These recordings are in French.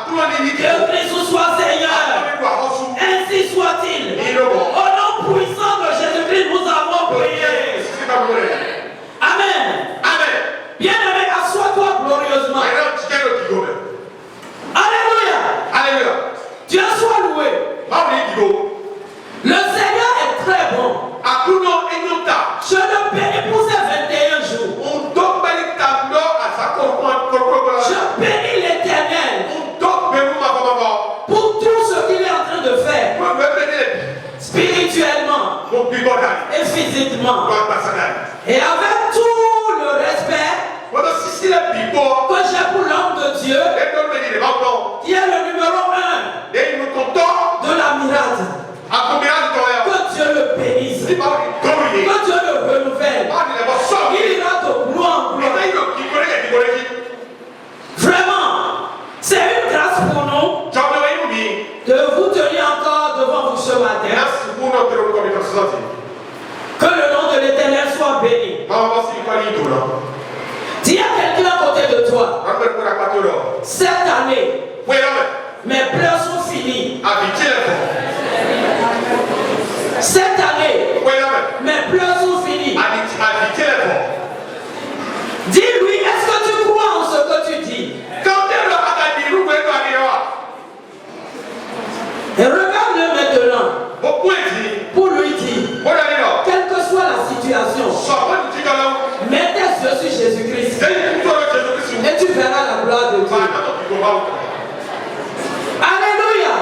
Que Christ soit Seigneur. Ainsi soit-il. Au nom puissant de Jésus-Christ, nous avons prié. Amen. Bien-aimé, assois-toi glorieusement. Alléluia. Dieu soit loué. Le Seigneur est très bon. Je le bénis pour ces 21 jours. Je bénis l'Éternel pour tout ce qu'il est en train de faire. Spirituellement et physiquement. Et avec tout le respect que j'ai pour l'homme de Dieu, qui est le numéro 1 de la miracle. Que Dieu le bénisse. Que Dieu le renouvelle. Il ira de gloire en gloire. Vraiment, c'est une grâce pour nous de vous tenir encore devant vous ce matin. Que le nom de l'Éternel soit béni. Dis à quelqu'un à côté de toi, cette année, mes pleurs sont finis. Cette année, mes pleurs sont finis. Dis-lui, est-ce que tu crois en ce que tu dis? Et regarde-le maintenant pour lui dire, quelle que soit la situation, mets tes yeux sur Jésus-Christ et tu verras la gloire de Dieu. Alléluia.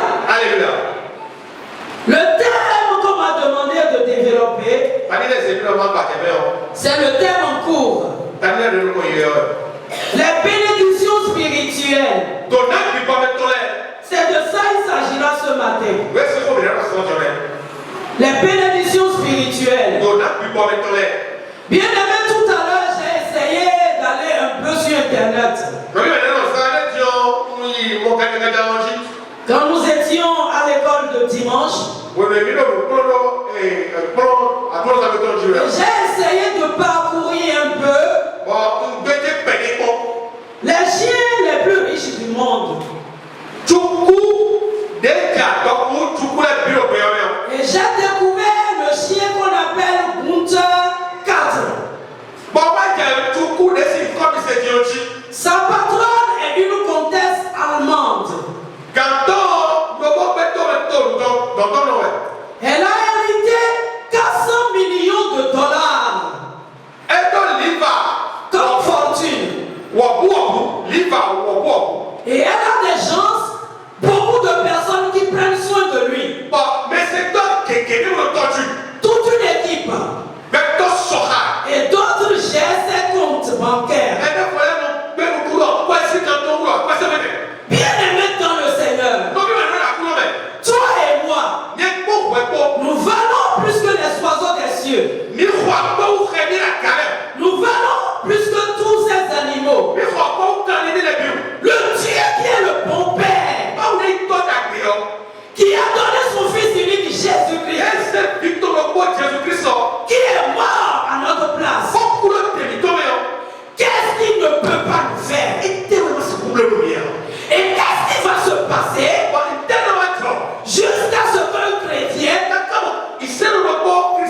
Le thème qu'on m'a demandé de développer, c'est le thème en cours. Les bénédictions spirituelles. C'est de ça il s'agira ce matin. Les bénédictions spirituelles. Bien aimé, tout à l'heure, j'ai essayé d'aller un peu sur Internet. Quand nous étions à l'école de dimanche, j'ai essayé de parcourir un peu les chiens les plus riches du monde. Et j'ai découvert le chien qu'on appelle Gunther 4. Sa patronne est une comtesse allemande. Elle a hérité 400 millions de dollars comme fortune. Et elle a des gens, beaucoup de personnes qui prennent soin de lui. Toute une équipe. Et d'autres gèrent ses comptes bancaires. Bien aimé dans le Seigneur, toi et moi, nous valons plus que les oiseaux des cieux. Nous valons plus que tous ces animaux. Le Dieu qui est le bon Père, qui a donné son Fils unique Jésus-Christ, qui est mort à notre place. Qu'est-ce qu'il ne peut pas nous faire? Et qu'est-ce qui va se passer jusqu'à ce qu'un chrétien,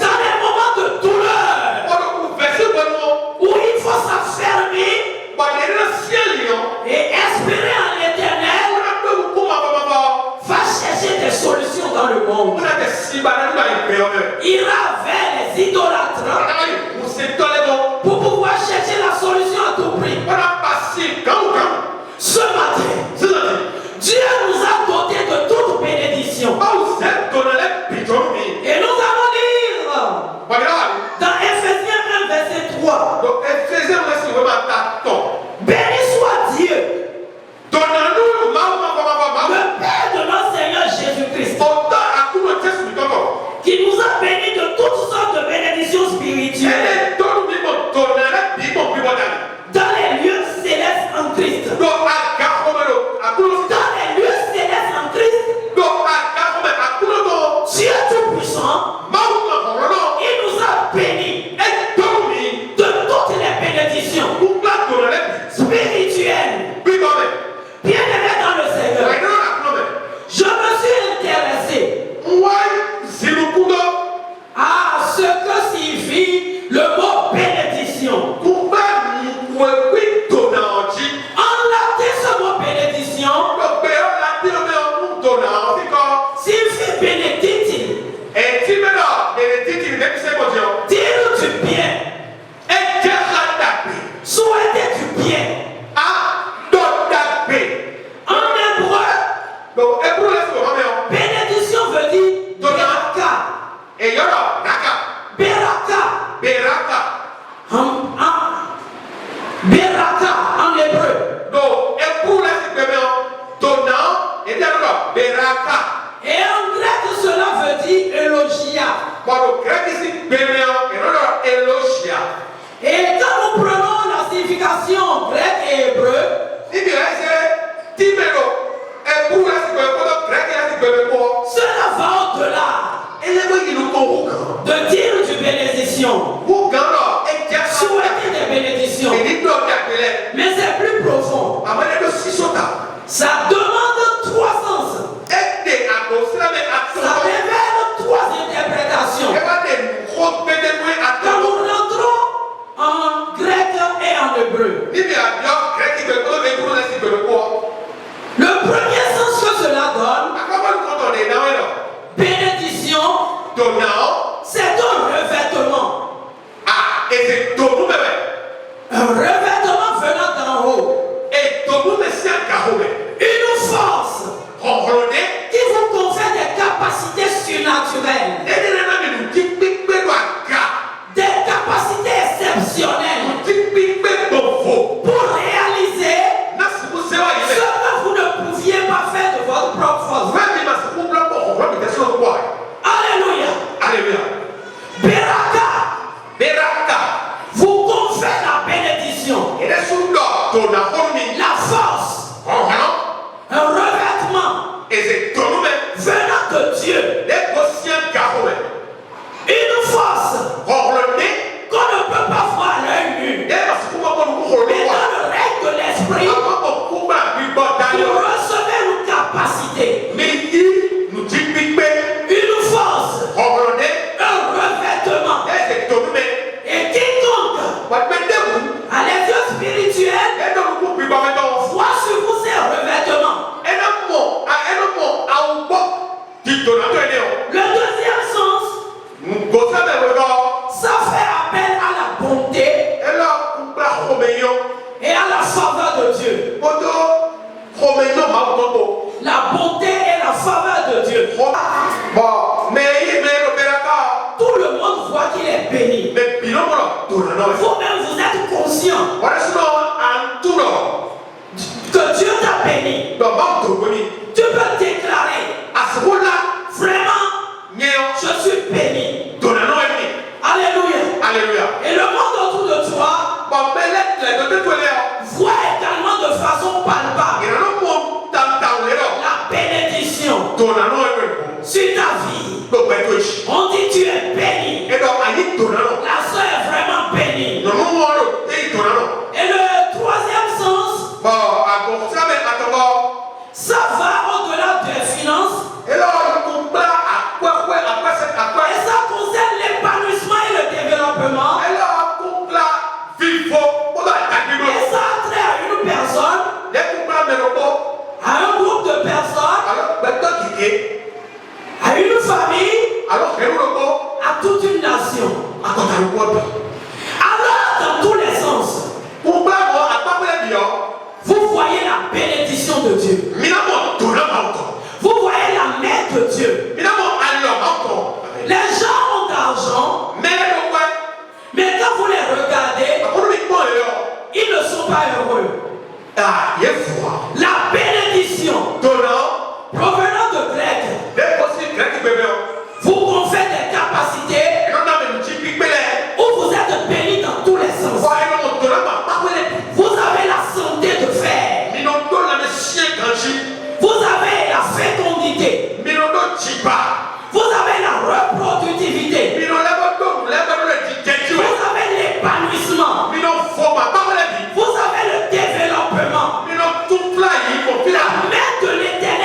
dans les moments de douleur, où il faut s'affermir et espérer en l'Éternel, va chercher des solutions dans le monde. Ira vers les idolâtres pour pouvoir chercher la solution à tout prix. Ce matin, Dieu nous a dotés de toute bénédiction. Et nous allons lire dans Ephésiens 1 verset 3. Béni soit Dieu, le Père de notre Seigneur Jésus-Christ, qui nous a bénis de toutes Bénédiction veut dire Beraka. Beraka. Beraka en hébreu. Et en grec, cela veut dire élogia. Et quand nous prenons la signification grecque et hébreu, cela va au-delà de dire du bénédiction, souhaiter des bénédictions. Mais c'est plus profond. Ça demande trois sens. Ça révèle trois interprétations. Quand nous rentrons en grec et en hébreu, le premier sens que cela donne, bénédiction, c'est un revêtement. Un revêtement venant d'en haut. Une force qui vous confère des capacités surnaturelles. Des capacités exceptionnelles pour réaliser ce que vous ne pouviez pas faire de votre propre force. Alléluia. Beraka vous confère la bénédiction, la force, un revêtement venant de Dieu, une force qu'on ne peut pas voir à l'œil nu, mais dans le règne de l'esprit, vous recevez une capacité, une force, un revêtement. Et quiconque a les yeux spirituels voit sur vous ces revêtements. Le deuxième sens, ça fait appel à la bonté et à la faveur de Dieu. La bonté et la faveur de Dieu. Tout le monde voit qu'il est béni. Vous-même, vous êtes conscient que Dieu t'a béni. Tu peux déclarer, vraiment, je suis béni. Alléluia. Et le monde autour de toi voit également de façon palpable la bénédiction sur ta vie. On dit tu es béni. La soeur est vraiment bénie. Et le troisième sens, ça va au-delà des finances. Et ça concerne l'épanouissement et le développement. Et ça a trait à une personne, à un groupe de personnes, à une famille, à toute une nation. Alors, dans tous les sens, vous voyez la bénédiction de Dieu. Vous voyez la main de Dieu. Les gens ont d'argent, mais quand vous les regardez, ils ne sont pas heureux. La bénédiction provenant de grec vous confère des capacités où vous êtes béni dans tous les sens. Vous avez la santé de fer. Vous avez la fécondité. Vous avez la reproductivité. Vous avez l'épanouissement. Vous avez le développement. La main de l'Éternel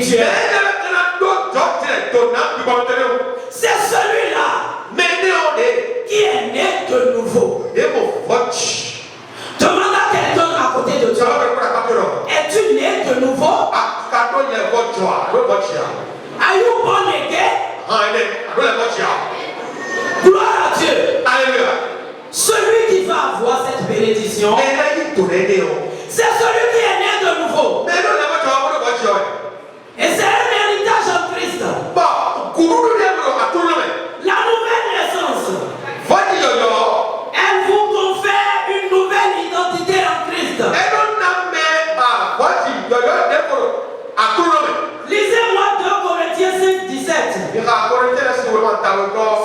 spirituel. C'est celui-là qui est né de nouveau. Demande à quelqu'un à côté de toi. Es-tu né de nouveau? Are you born again? Gloire à Dieu. Alléluia. Celui qui va avoir cette bénédiction, c'est celui qui est né de nouveau. Et c'est un héritage en Christ. La nouvelle naissance, elle vous confère une nouvelle identité en Christ. Lisez-moi 2 Corinthiens 5, 17.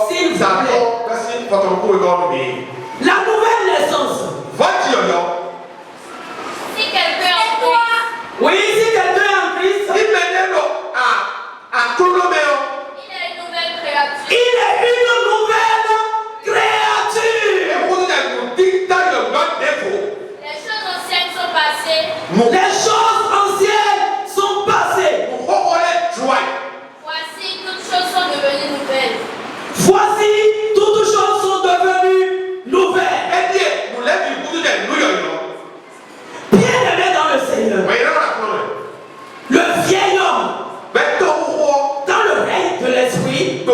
S'il vous plaît. La nouvelle naissance. Si quelqu'un est en Christ, Oui, si quelqu'un est en Christ, il est une nouvelle créature. il est une nouvelle créature. Les choses anciennes sont passées. Les choses anciennes sont passées. Voici, toutes choses sont devenues nouvelles. Voici, toutes choses sont devenues nouvelles. Bien-aimé dans le Seigneur, le vieil homme, dans le règne de l'esprit,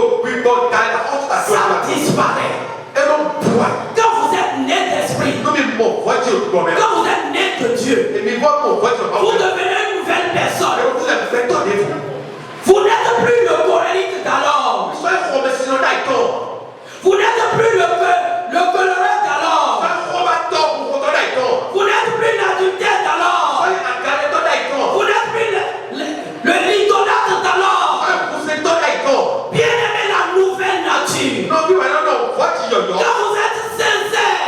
ça disparaît. Quand vous êtes né d'esprit, quand vous êtes né de Dieu, vous devenez une nouvelle personne. Vous n'êtes plus le corélite d'alors. Vous n'êtes plus le coloré d'alors. Vous n'êtes plus l'adultère d'alors. Vous n'êtes plus le l'idolâtre d'alors. Bien-aimé, la nouvelle nature. Quand vous êtes sincère,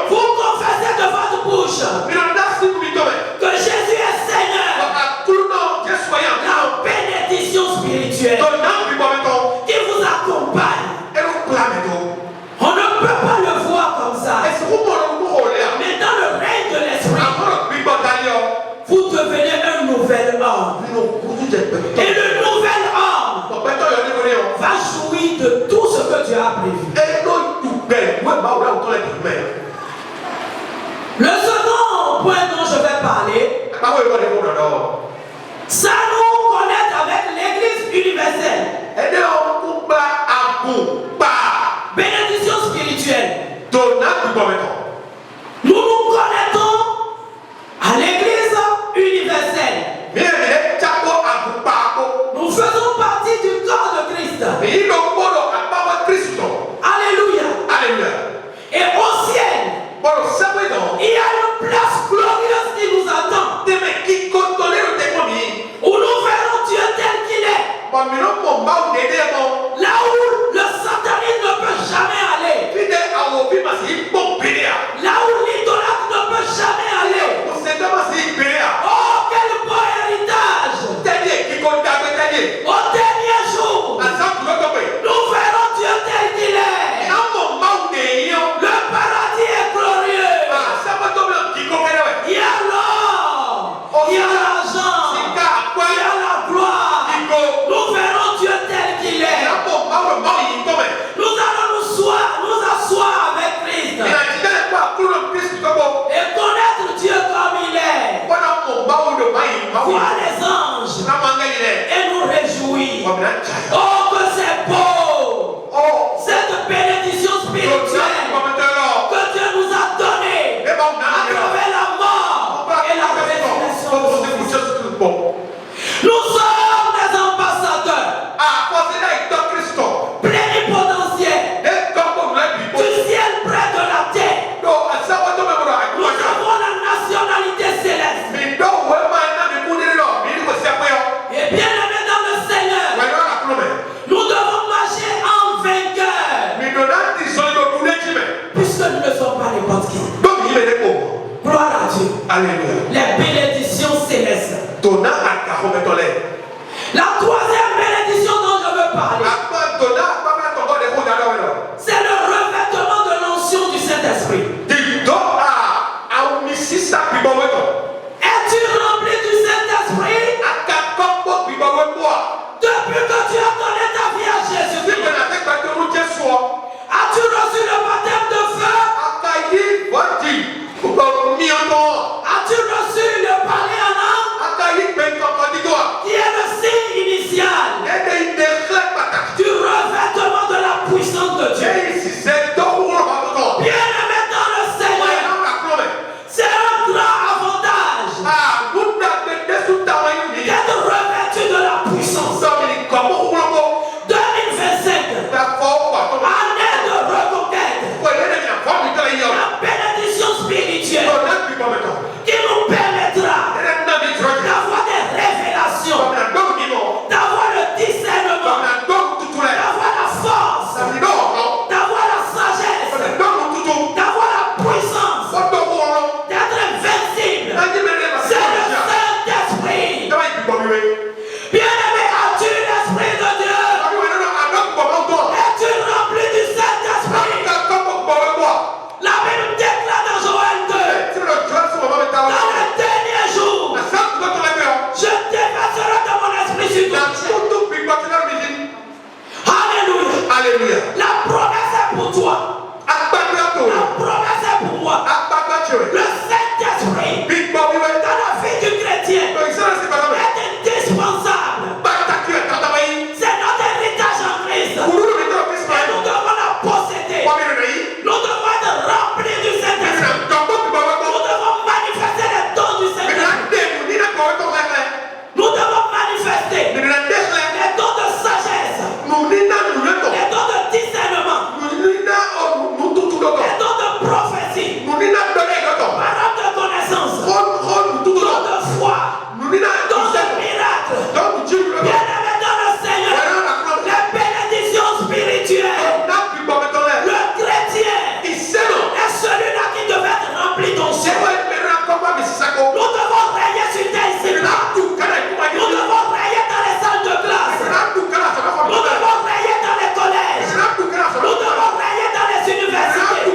vous confessez de votre bouche que Jésus est Seigneur. La bénédiction spirituelle qui vous accompagne. On ne peut pas le voir comme ça. Mais dans le règne de l'esprit, vous devenez un nouvel homme. Et le nouvel homme va jouir de tout ce que Dieu a prévu. Le second point dont je vais parler, ça nous connecte avec l'Église universelle. Bénédiction spirituelle. Nous nous connectons à l'Église universelle. Nous faisons partie du corps de Christ. Alléluia. Et au ciel, il y a une place glorieuse qui nous attend. Où nous verrons Dieu tel qu'il est. Là où le satanisme ne peut jamais aller. Là où l'idolâtre ne peut jamais aller. Oh, quel beau héritage. Au dernier jour, nous verrons Dieu tel qu'il est. Le paradis est glorieux. Il y a l'or, il y a l'argent, il y a la gloire. Nous verrons Dieu tel qu'il est. Nous allons nous asseoir avec Christ et connaître Dieu comme il est. Voir les anges et nous réjouir. Oh, que c'est beau! Cette bénédiction spirituelle que Dieu nous a donnée à travers la mort et la résurrection. Nous sommes des ambassadeurs plénipotentiaires du ciel près de la terre. Nous avons la nationalité céleste. Et bien aimé dans le Seigneur, nous devons marcher en vainqueur. Puisque nous ne sommes pas n'importe qui. Gloire à Dieu. Alléluia. Les bénédictions célestes. La troisième bénédiction dont je veux parler, c'est le revêtement de l'onction du Saint-Esprit. Es-tu rempli du Saint-Esprit? Bien-aimé, as-tu l'Esprit de Dieu? Es-tu rempli du Saint-Esprit? La Bible déclare dans Joël 2, dans le dernier jour, je déverserai de mon esprit sur toi. Alléluia. La promesse est pour toi. La promesse est pour moi. Le Saint-Esprit dans la vie du chrétien est indispensable. C'est notre héritage en Christ. Et nous devons la posséder. Nous devons être remplis du Saint-Esprit. Nous devons manifester les dons du Saint-Esprit. Nous devons manifester les dons de sagesse, les dons de discernement, les dons de prophétie, parole de connaissance, dons de foi, dons de miracle. Bien-aimé dans le Seigneur, les bénédictions spirituelles. Le chrétien est celui-là qui devait être rempli d'onction. Nous devons rayer sur tes cibles. Nous devons rayer dans les salles de classe. Nous devons rayer dans les collèges. Nous devons rayer dans les universités.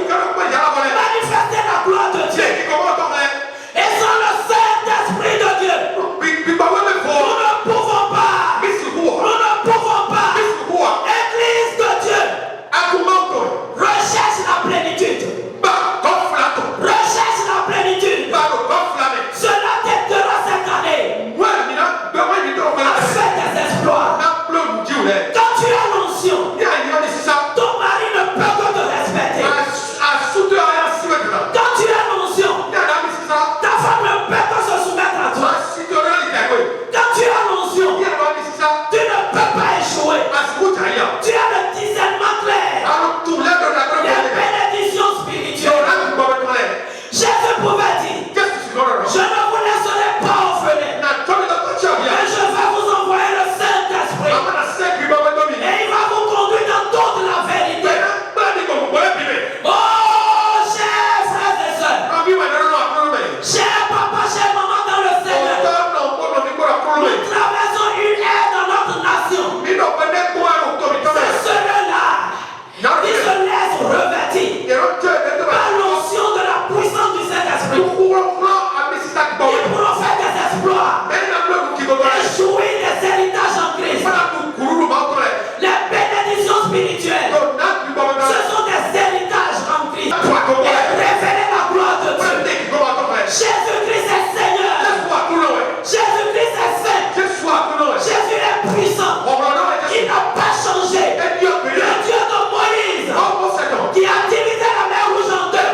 Manifester la gloire de Dieu. Et sans le Saint-Esprit de Dieu, nous ne pouvons pas. Nous ne pouvons pas. Église de Dieu, recherche la plénitude. Recherche la plénitude. Cela t'aidera cette année à faire des exploits. Quand tu as l'onction, ton mari ne peut que te respecter. Quand tu as l'onction, ta femme ne peut que se soumettre à toi. Quand tu as l'onction, tu ne peux pas échouer. Tu as le discernement clair. Les bénédictions spirituelles. Jésus pouvait dire, je ne vous laisserai pas orphelins, mais je vais vous envoyer le Saint-Esprit. Et il va vous conduire dans toute la vérité. Oh, chers frères et sœurs, chers papas, chers mamans dans le Seigneur, nous traversons une ère dans notre nation. C'est ceux-là qui se laissent revêtir par l'onction de la puissance du Saint-Esprit. Ils pourront faire des exploits et jouir des héritages en Christ. Les bénédictions spirituelles, ce sont des héritages en Christ. Et révéler la gloire de Dieu. Jésus-Christ est Seigneur. Jésus-Christ est saint. Jésus est puissant. Il n'a pas changé. Le Dieu de Moïse, qui a divisé la mer rouge en deux,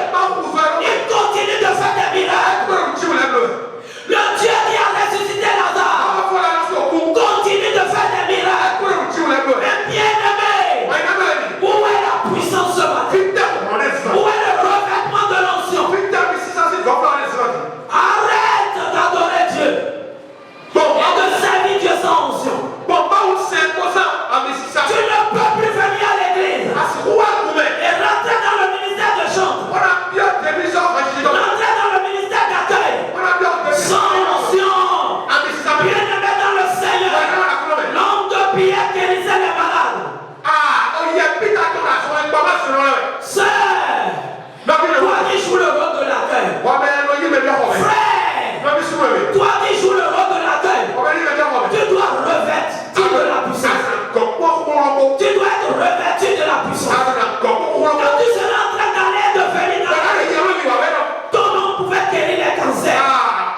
il continue de faire des miracles. Le Dieu qui a ressuscité Lazare continue de faire des miracles. Mais bien-aimé, où est la puissance ce matin? Où est le revêtement de l'onction? Arrête d'adorer Dieu et de servir Dieu sans onction. Tu ne peux plus venir à l'église et rentrer dans le ministère de chant, rentrer dans le ministère d'accueil sans onction. Bien-aimé dans le Seigneur, l'homme de Pierre guérissait les malades. Sœur, toi qui joues le rôle de l'accueil, frère, toi qui joues le rôle de l'accueil, tu dois revêtir de la puissance. Tu dois être revêtu de la puissance. Quand tu seras en train d'aller de venir dans la vie, ton nom pouvait guérir les cancers.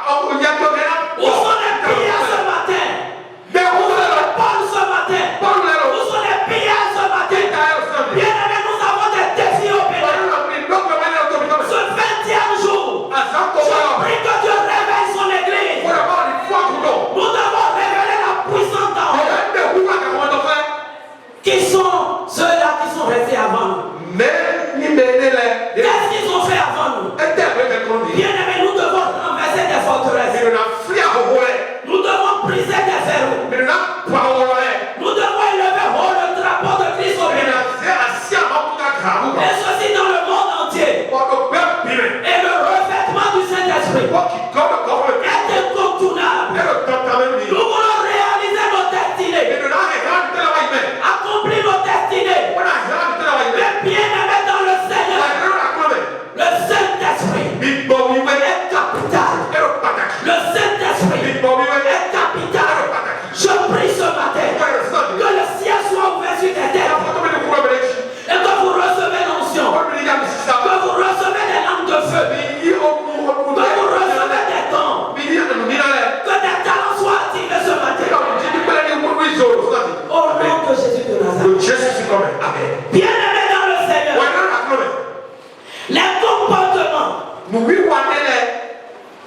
Où sont les prières ce matin? Où sont les Paul ce matin? Où sont les prières ce matin? Bien-aimés, nous avons des défis au Bénin. Ce 20e jour, je prie que Dieu réveille son église. Nous devons révéler la puissance d'en haut. Qui sont ceux-là qui sont restés avant nous? Qu'est-ce qu'ils ont fait avant nous? Bien-aimés, nous devons renverser des forteresses. Nous devons briser des verrous. Nous devons élever haut le drapeau de Christ au Bénin. Et ceci dans le monde entier. Et le revêtement du Saint-Esprit est incontournable. Nous voulons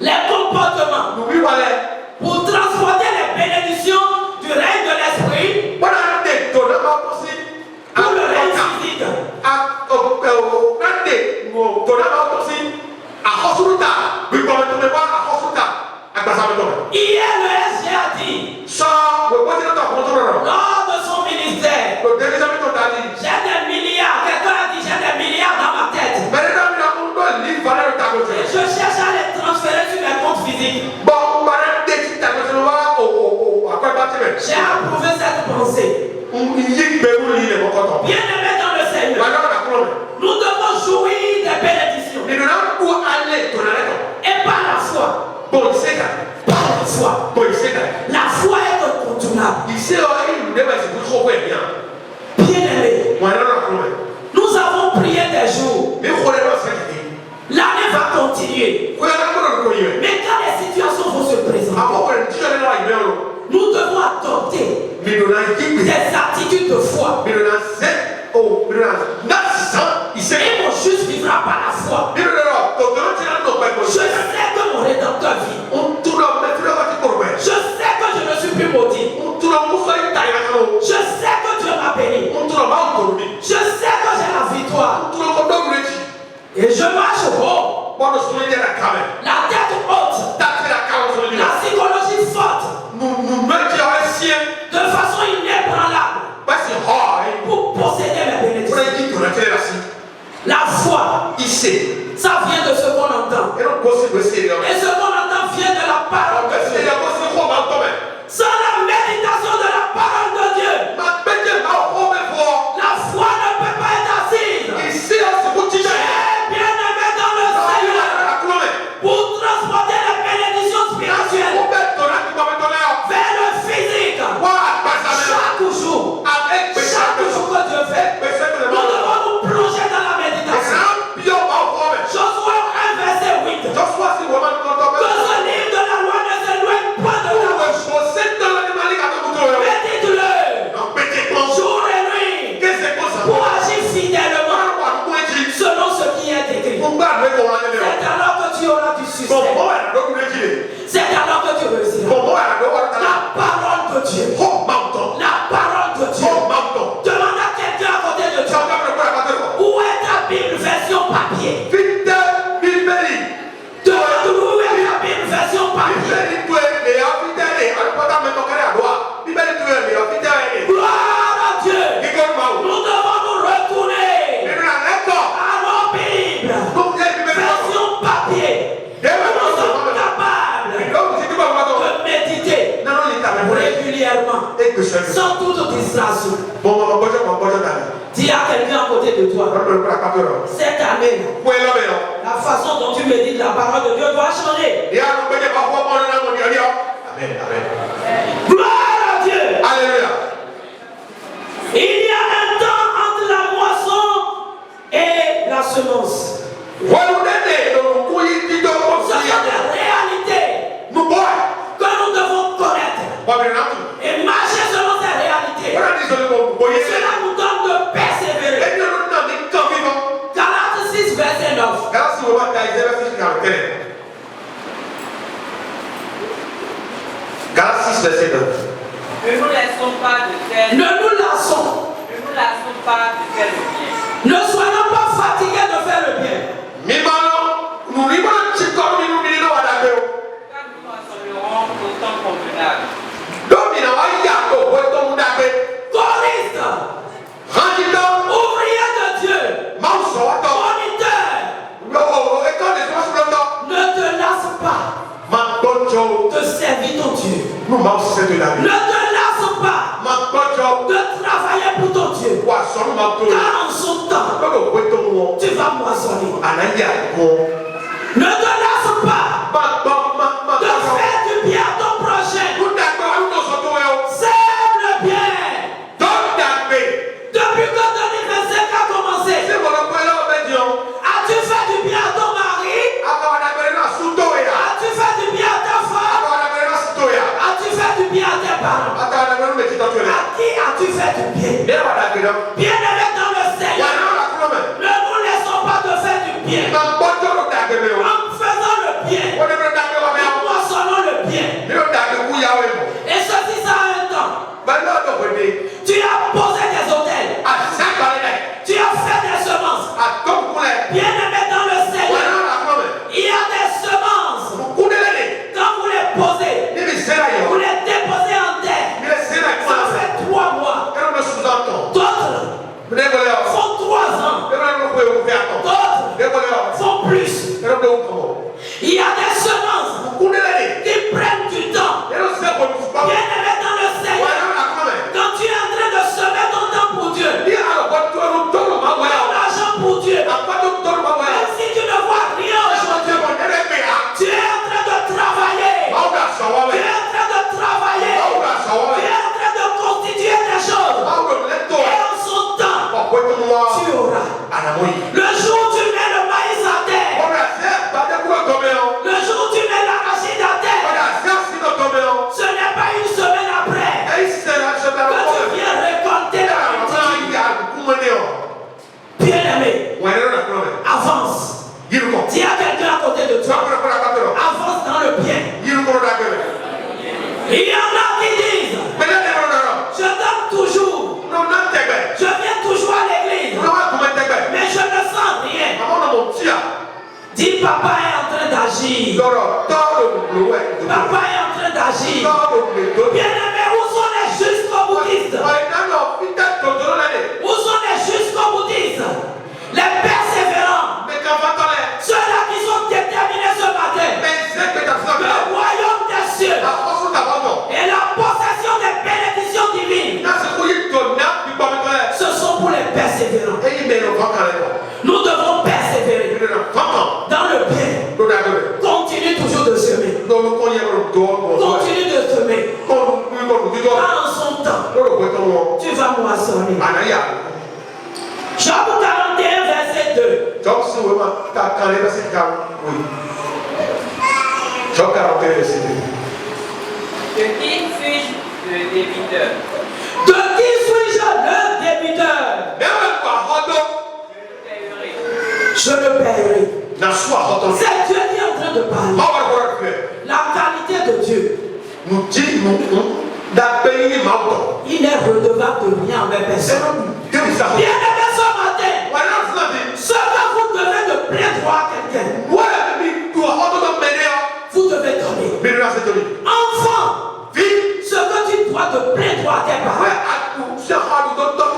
les comportements, pour transporter les bénédictions du règne de l'esprit pour le règne physique. Hier, le SG a dit, lors de son ministère, j'ai des milliards. Quelqu'un a dit, j'ai des milliards dans ma tête. Et je cherche à les transférer sur mes comptes physiques. J'ai approuvé cette pensée. Bien-aimés dans le Seigneur, nous devons jouir des bénédictions. Et par la foi. Par la foi. La foi est incontournable. Bien-aimés, nous avons prié des jours. L'année va continuer. Mais quand les situations vont se présenter, nous devons adopter des attitudes de foi. Et mon juste vivra par la foi. Je sais que mon rédempteur vit. Je sais que je ne suis plus maudit. Je sais que Dieu m'a béni. Je sais que j'ai la victoire. Et je marche haut. La tête haute. La psychologie forte. De façon inébranlable. Pour posséder mes bénédictions. La foi, ça vient de ce qu'on entend. Et ce qu'on entend vient de la parole de Dieu. Sans la méditation de la parole de Dieu, la foi ne peut pas être assise. Bien-aimé dans le Seigneur, pour transporter les bénédictions spirituelles vers le physique, chaque jour que Dieu fait, nous devons nous plonger dans la méditation. Josué 1 verset 8. Que ce livre de la loi ne s'éloigne pas de la bouche. Médite-le jour et nuit pour agir fidèlement selon ce qui est écrit. C'est alors que tu auras du succès. C'est alors que tu réussiras. La parole de Dieu. La parole de Dieu. Demande à quelqu'un à côté de toi. Où est ta Bible version papier? Demande où est ta Bible version papier. Gloire à Dieu. Nous devons nous retourner à nos Bibles version papier. Nous sommes capables de méditer régulièrement sans toute distraction. Dis à quelqu'un à côté de toi, cette année, la façon dont tu médites la parole de Dieu doit changer. Gloire à Dieu. Alléluia. Il y a un temps entre la moisson et la semence. Ce sont des réalités que nous devons connaître et marcher selon ces réalités. Cela nous donne de persévérer. Galates 6 verset 9. Galates 6 verset 9. Ne nous laissons pas de faire. Ne nous lassons. Ne nous lassons pas de faire le bien. Ne soyons pas fatigués de faire le bien. Car nous rassemblerons au temps convenable. Choristes, ouvriers de Dieu, moniteurs, ne te lasse pas de servir ton Dieu. Ne te lasse pas de travailler pour ton Dieu. Car en son temps, tu vas moissonner. Ne te lasse pas de faire du bien à ton prochain. Sève le bien. Depuis que 2025 a commencé, as-tu fait du bien à ton mari? As-tu fait du bien à ta femme? As-tu fait du bien à tes parents? À qui as-tu fait du bien? Bien-aimé dans le Seigneur, ne nous laissons pas de faire du bien. En faisant le bien, est en train d'agir. Papa est en train d'agir. Bien-aimé, où sont les jusqu'au bouddhistes? Où sont les jusqu'au bouddhistes? Les persévérants. Ceux-là qui sont déterminés ce matin. Le royaume des cieux. Et la possession des bénédictions divines. Ce sont pour les persévérants. Nous devons persévérer dans le bien. Continue toujours de semer. Continue de semer. En son temps, tu vas moissonner. Job 41, verset 2. Job 41, verset 2. De qui suis-je le débiteur? De qui suis-je le débiteur? Je le paierai. C'est Dieu qui est en train de parler. La qualité de Dieu. Il est redevable de rien envers personne. Bien-aimé ce matin, ce que vous devez de plein droit à quelqu'un, vous devez donner. Enfant, ce que tu dois de plein droit à tes parents,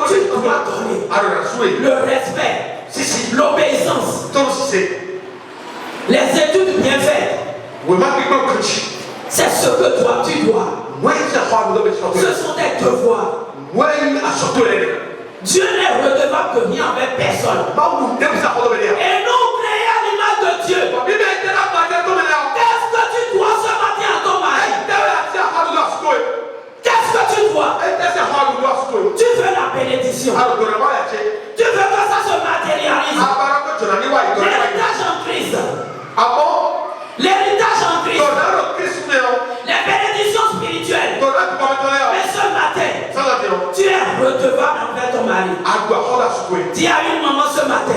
tu dois donner. Le respect, l'obéissance, les études bien faites. C'est ce que toi tu dois. Ce sont tes devoirs. Dieu n'est redevable de rien envers personne. Et nous créés à l'image de Dieu. Qu'est-ce que tu dois ce matin à ton mari? Qu'est-ce que tu dois? Tu veux la bénédiction. Tu veux que ça se matérialise. L'héritage en Christ. L'héritage en Christ. Les bénédictions spirituelles. Mais ce matin, tu es redevable envers ton mari. Dis à une maman ce matin,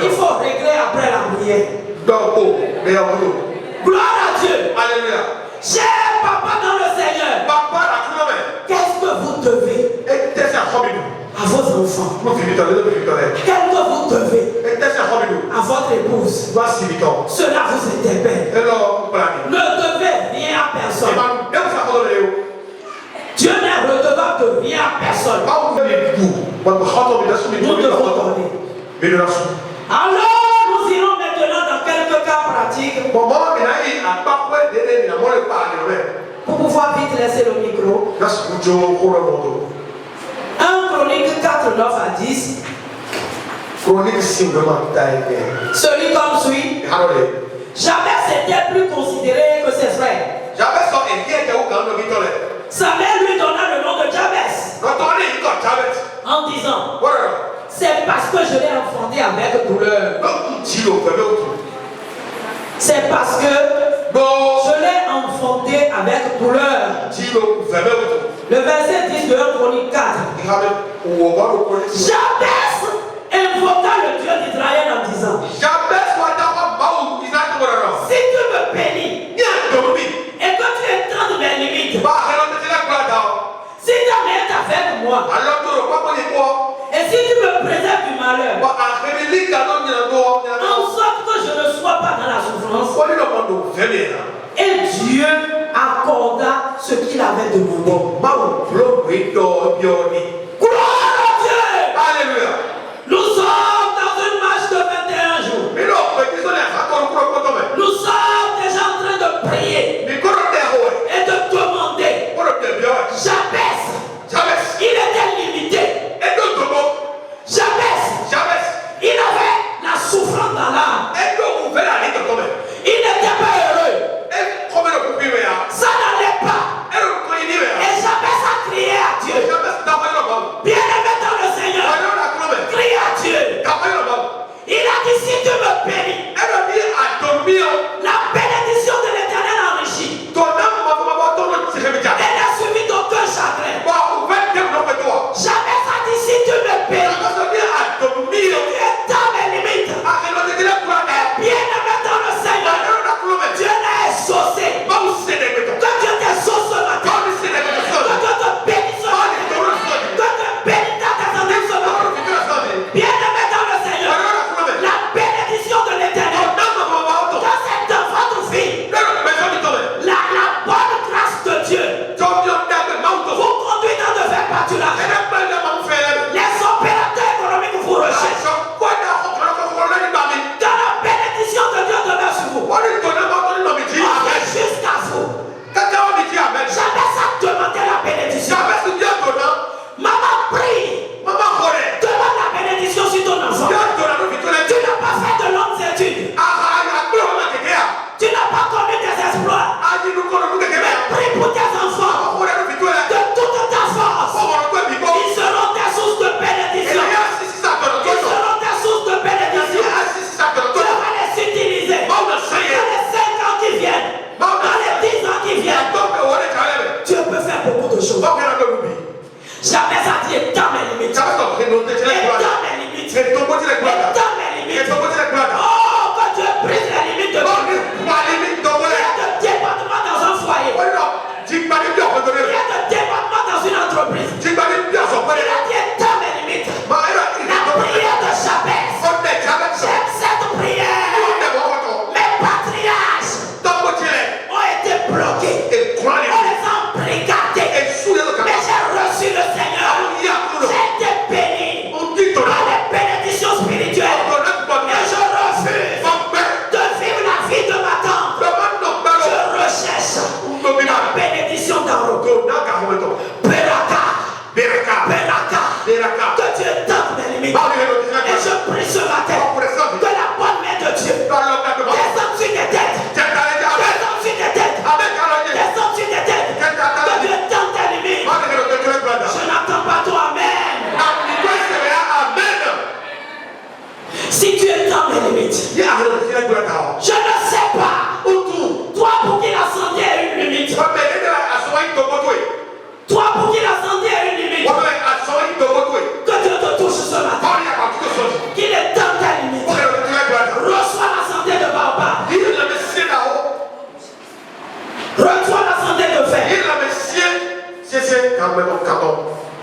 il faut régler après la prière. Gloire à Dieu. Alléluia. Cher papa dans le Seigneur, qu'est-ce que vous devez à vos enfants? Qu'est-ce que vous devez à votre épouse? Cela vous interpelle. Ne devez rien à personne. Dieu n'est redevable de rien à personne. Nous devons donner. Alors nous irons maintenant dans quelques cas pratiques. Pour pouvoir vite laisser le micro. 1 Chronique 4, 9 à 10. Celui comme suit. Jabez était plus considéré que ses frères. Samuel lui donna le nom de Jabez en disant, c'est parce que je l'ai enfanté avec douleur. C'est parce que je l'ai enfanté avec douleur. Le verset 10 de 1 Chronique 4. Jabez invoqua le Dieu d'Israël en disant, si tu me bénis et que tu étends mes limites, si ta main est avec moi, et si tu me préserves du malheur, en sorte que je ne sois pas dans la souffrance, et Dieu accorda ce qu'il avait demandé. Gloire à Dieu! Alléluia. Nous sommes dans une marche de 21 jours. Nous sommes déjà en train de prier et de demander. Jabez, il était limité. Jabez, il avait la souffrance dans l'âme. Il n'était pas heureux. Ça n'allait pas. Et Jabez a crié à Dieu.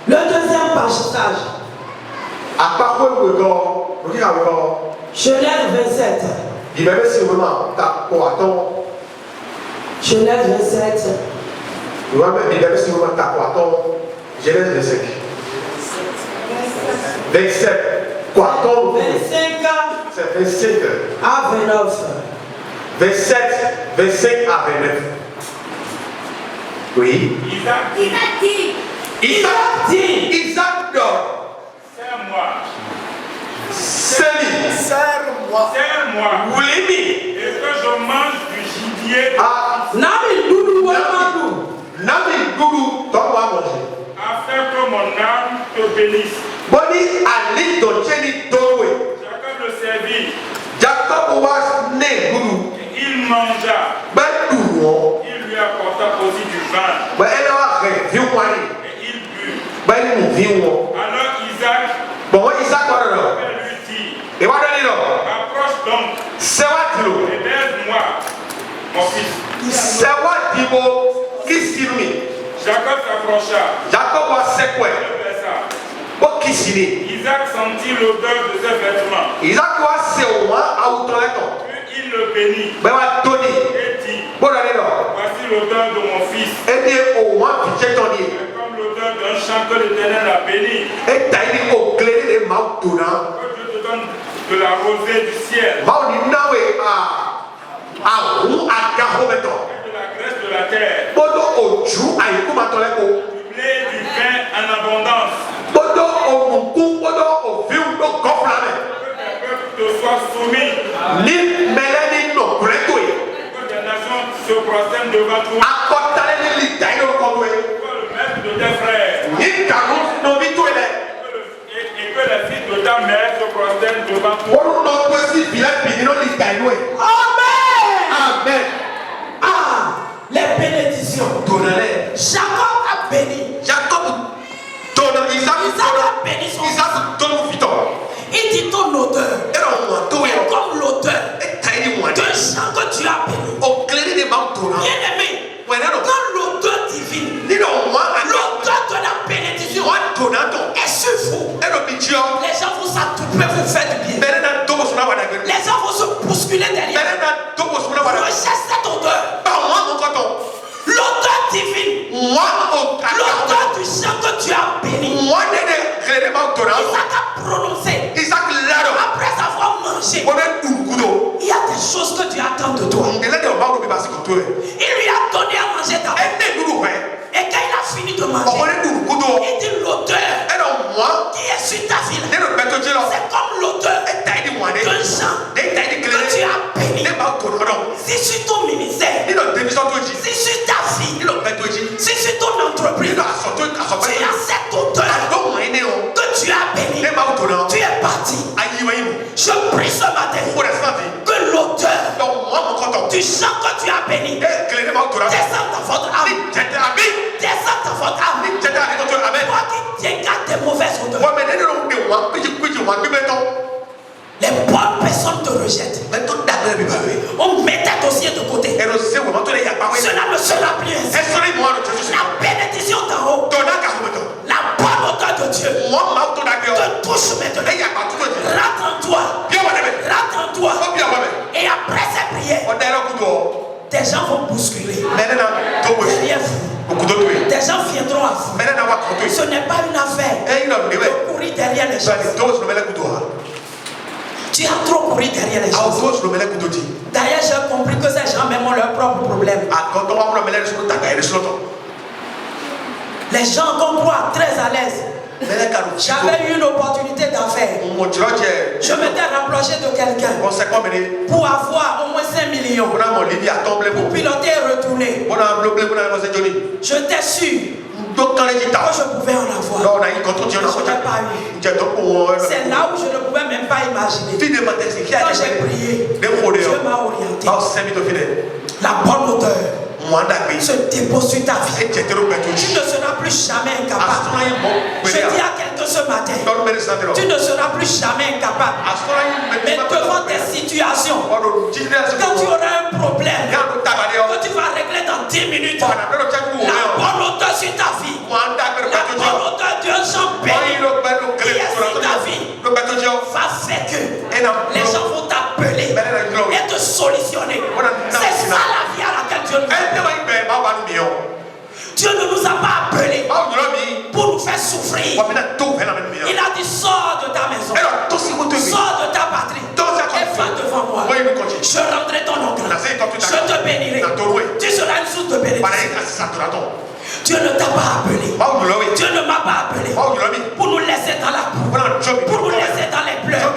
Le deuxième passage. Genèse 27. Genèse 27. Genèse 25. 27. Quoi? 25 C'est 25. à 29. 27, 25 à 29. Oui. Isaac dit. Isaac dort. Serre-moi. Serre-moi. Serre-moi. Voulez-vous? Et que je mange du gibier Nami Doudou Wamadou. Nami Doudou, toi manger. afin que mon âme te bénisse. Boni Ali Doncheni Dowe. Jacob le servit. Jacob was né Doudou. Il mangea. Ben Doudou. Il lui apporta aussi du vin. Ben elle a réveillé Et il but. Ben nous vivons. Alors Isaac Bon Isaac va là. lui dit, Et va donner là. approche donc C'est what et baise-moi, mon fils. C'est what Dibo qui s'illumine. Jacob s'approcha. Jacob was c'est quoi? Il baisa. Au qui s'illumine. Isaac sentit l'odeur de ses vêtements. Isaac was c'est au moins à autoleton. Puis il le bénit Ben va donner. et dit, Bon donner là. voici l'odeur de mon fils. Et dit au moins pitcher ton nid. C'est comme l'odeur d'un champ que l'Éternel a béni. Et t'as dit au clé de Mautuna. Que Dieu te donne de la rosée du ciel Mauni nawe a hu a gaho beto. et de la graisse de la terre, Bodo oju ayiku matoleko. du blé et du vin en abondance. Bodo omuku bodo oviu do goflame. Que tes peuples te soient soumis. Ni meleni no gretoi. Que tes nations se prosternent devant toi. Akotale ni lidai no kodwe. Toi le maître de tes frères. Ni kanu no bitoele. Et que les fils de ta mère se prosternent devant toi. Bodo no kwesi bila bini no lidai noe. Amen. Amen. Ah, les bénédictions. Donale. Jacob a béni. Jacob dona Isaac Isaac a béni son Isaac dona fito. Il dit ton odeur Et on m'a tout est comme l'odeur et t'as dit moi. d'un champ que tu as béni. Au clé de Mautuna. Bien aimé, quand l'odeur divine, Ni no moi l'odeur de la bénédiction est sur vous, les gens vont s'attouper, vous faire du bien. Les gens vont se bousculer derrière. Recherche cette odeur. L'odeur divine. L'odeur du champ que tu as béni. Isaac a prononcé. Après avoir mangé, il y a des choses que Dieu attend de toi. Il lui a donné à manger d'abord. Et quand il a fini de manger, il dit l'odeur qui est sur ta vie, c'est comme l'odeur d'un champ que tu as béni. Si sur ton ministère, si sur ta vie, si sur ton entreprise, tu as cette odeur que tu as béni, tu es parti. Je prie ce matin que l'odeur du champ que tu as béni descende dans votre âme. Descende dans votre âme. Toi qui dégages des mauvaises odeurs. Les bonnes personnes te rejettent. On met tes dossiers de côté. Cela ne sera plus ainsi. La bénédiction d'en haut, la bonne odeur de Dieu te touche maintenant. Rentre en toi. Rentre en toi. Et après ces prières, des gens vont bousculer derrière vous. Des gens viendront à vous. Ce n'est pas une affaire de courir derrière les gens. Tu as trop couru derrière les gens. D'ailleurs, j'ai compris que ces gens même ont leurs propres problèmes. Les gens qu'on croit très à l'aise. J'avais eu une opportunité d'affaires. Je m'étais rapproché de quelqu'un pour avoir au moins 5 millions pour piloter et retourner. J'étais sûr que je pouvais en avoir. Je n'ai pas eu. C'est là où je ne pouvais même pas imaginer. Quand j'ai prié, Dieu m'a orienté. La bonne odeur se dépose sur ta vie. Tu ne seras plus jamais incapable. Je dis à quelqu'un ce matin, tu ne seras plus jamais incapable. Mais devant tes situations, quand tu auras un problème que tu vas régler dans 10 minutes, la bonne odeur sur ta vie, la positionner. C'est ça la vie à laquelle Dieu nous appelle. Dieu ne nous a pas appelés pour nous faire souffrir. Il a dit sors de ta maison, sors de ta patrie et va devant moi. Je rendrai ton nom grand. Je te bénirai. Tu seras une source de bénédiction. Dieu ne t'a pas appelé. Dieu ne m'a pas appelé pour nous laisser dans la boue, pour nous laisser dans les pleurs,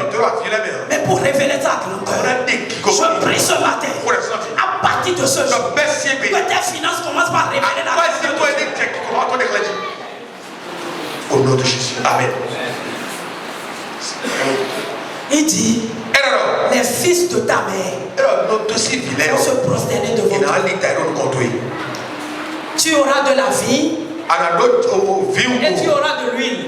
mais pour révéler ta grandeur. Je prie ce matin, à partir de ce jour, que tes finances commencent par révéler la grandeur. Au nom de Jésus. Amen. Il dit, les fils de ta mère vont se prosterner devant toi. Tu auras de la vie et tu auras de l'huile.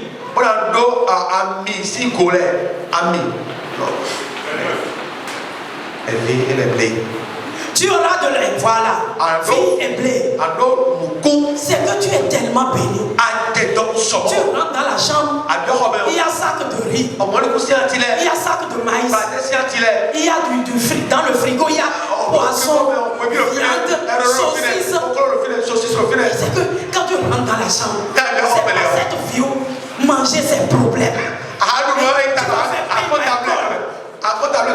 Tu auras de l'air, voilà. Vie et blé. C'est que tu es tellement béni. Tu rentres dans la chambre, il y a sac de riz, il y a sac de maïs, il y a du fric dans le frigo, il y a poisson, viande, saucisse. C'est que quand tu rentres dans la chambre, c'est pas cette vie où manger ses problèmes.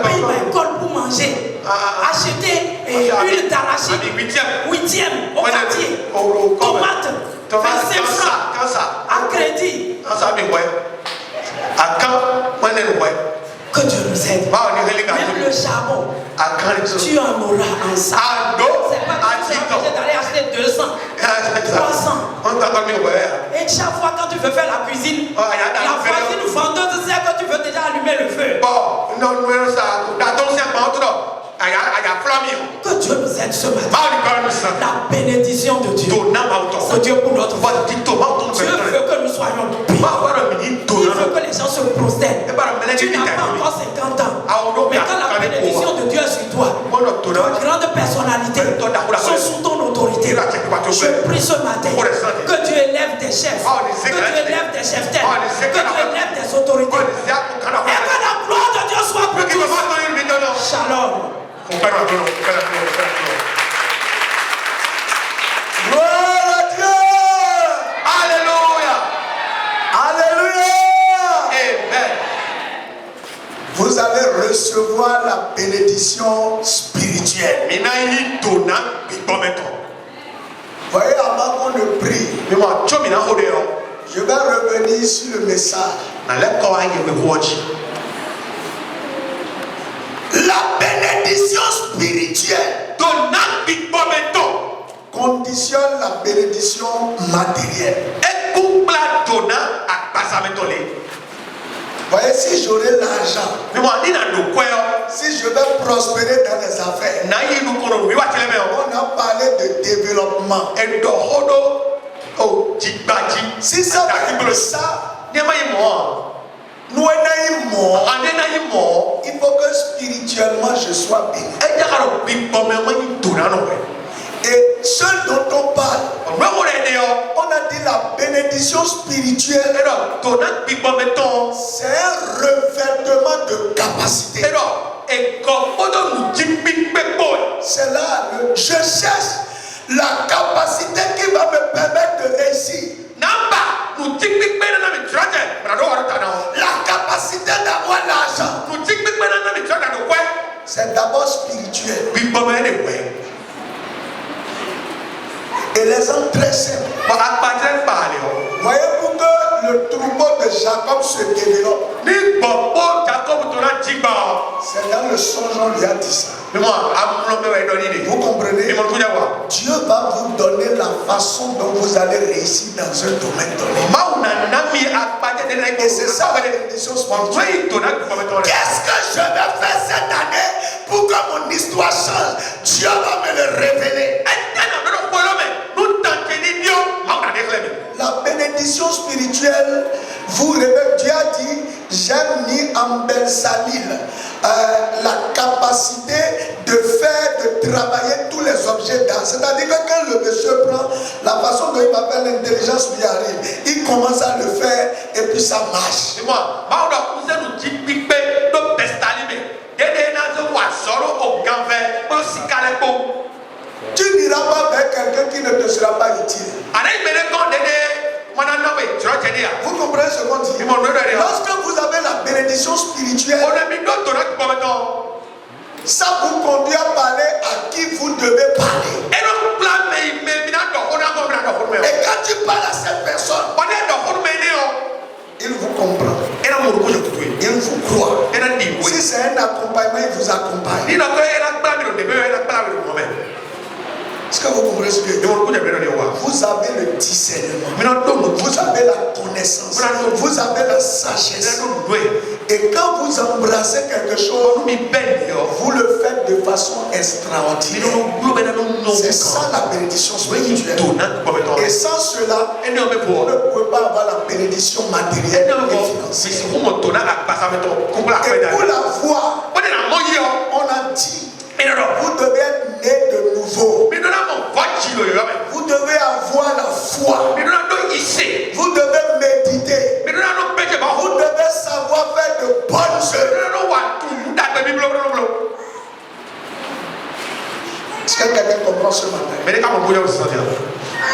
Paye ma école pour manger. Acheter huile d'arachide 8e au quartier. Tomate 25 francs à crédit. Que Dieu nous aide. Même le charbon, tu en auras un sac. C'est pas que tu es obligé d'aller acheter 200, 300. Et chaque fois quand tu veux faire la cuisine, la voisine vendeuse sait que tu veux déjà allumer le feu. Que Dieu nous aide ce matin. La bénédiction de Dieu. C'est Dieu pour notre vie. Dieu veut que nous soyons bénis. Il veut que les gens se prosternent. Tu n'as pas encore 50 ans. Mais quand la bénédiction de Dieu est sur toi, de grandes personnalités sont sous ton autorité. Je prie ce matin que Dieu élève tes chefs, que Dieu élève tes chefs têtes, que Dieu élève tes autorités. Et que la gloire de Dieu soit pour tous. Shalom. Gloire à Dieu. Alléluia. Alléluia. Amen. Vous allez recevoir la bénédiction spirituelle. Voyez, avant qu'on ne prie, je vais revenir sur le message. La bénédiction spirituelle conditionne la bénédiction matérielle. Voyez, si j'aurai l'argent, si je vais prospérer dans les affaires, on a parlé de développement. Si ça veut dire ça, il faut que spirituellement je sois béni. Et ce dont on parle, on a dit la bénédiction spirituelle, c'est un revêtement de capacité. C'est là que je cherche la capacité qui va me permettre de réussir. La capacité d'avoir l'argent, c'est d'abord spirituel. Et les hommes très simples. Voyez, pour que le troupeau de Jacob se développe, c'est dans le songe on lui a dit ça. Vous comprenez? Dieu va vous donner la façon dont vous allez réussir dans un domaine donné. Et c'est ça la bénédiction spirituelle. Qu'est-ce que je vais faire cette année pour que mon histoire change? Dieu va me le révéler. La bénédiction spirituelle vous révèle. Dieu a dit, j'aime ni Ambel Salil la capacité de faire, de travailler tous les objets d'art. C'est-à-dire que quand le monsieur prend la façon dont il va faire, l'intelligence lui arrive. Il commence à le faire et puis ça marche. qui ne te sera pas utile. Vous comprenez ce qu'on dit? Lorsque vous avez la bénédiction spirituelle, ça vous conduit à parler à qui vous devez parler. Et quand tu parles à cette personne, il vous comprend. Il vous croit. Si c'est un accompagnement, il vous accompagne. Est-ce que vous comprenez ce que je dis? Vous avez le discernement. Vous avez la connaissance. Vous avez la sagesse. Et quand vous embrassez quelque chose, vous le faites de façon extraordinaire. C'est ça la bénédiction spirituelle. Et sans cela, vous ne pouvez pas avoir la bénédiction matérielle et financière. Et pour la foi, on a dit, vous devez être né de nouveau. Vous devez avoir la foi. Vous devez méditer. Vous devez savoir faire de bonnes œuvres. Est-ce que quelqu'un comprend ce matin?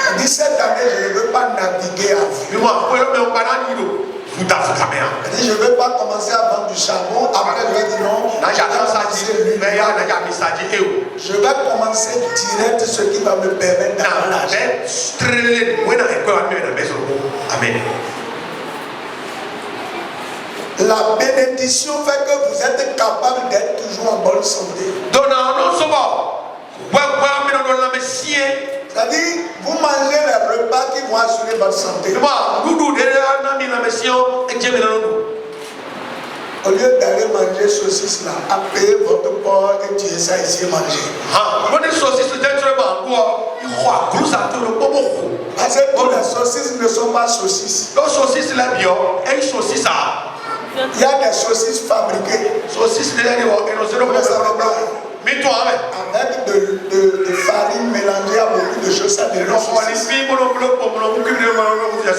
À 17 années, je ne veux pas naviguer à vue. Je ne vais pas commencer à vendre du charbon. Après, je vais dire non. Je vais commencer direct ce qui va me permettre d'avoir l'argent. Amen. La bénédiction fait que vous êtes capable d'être toujours en bonne santé. C'est-à-dire, vous mangez les repas qui vont assurer votre santé. Au lieu d'aller manger saucisse là, à payer votre porc et tuer ça ici et manger. Parce que toutes les saucisses ne sont pas saucisses. Il y a des saucisses fabriquées. Avec de farine mélangée à beaucoup de choses, ça devient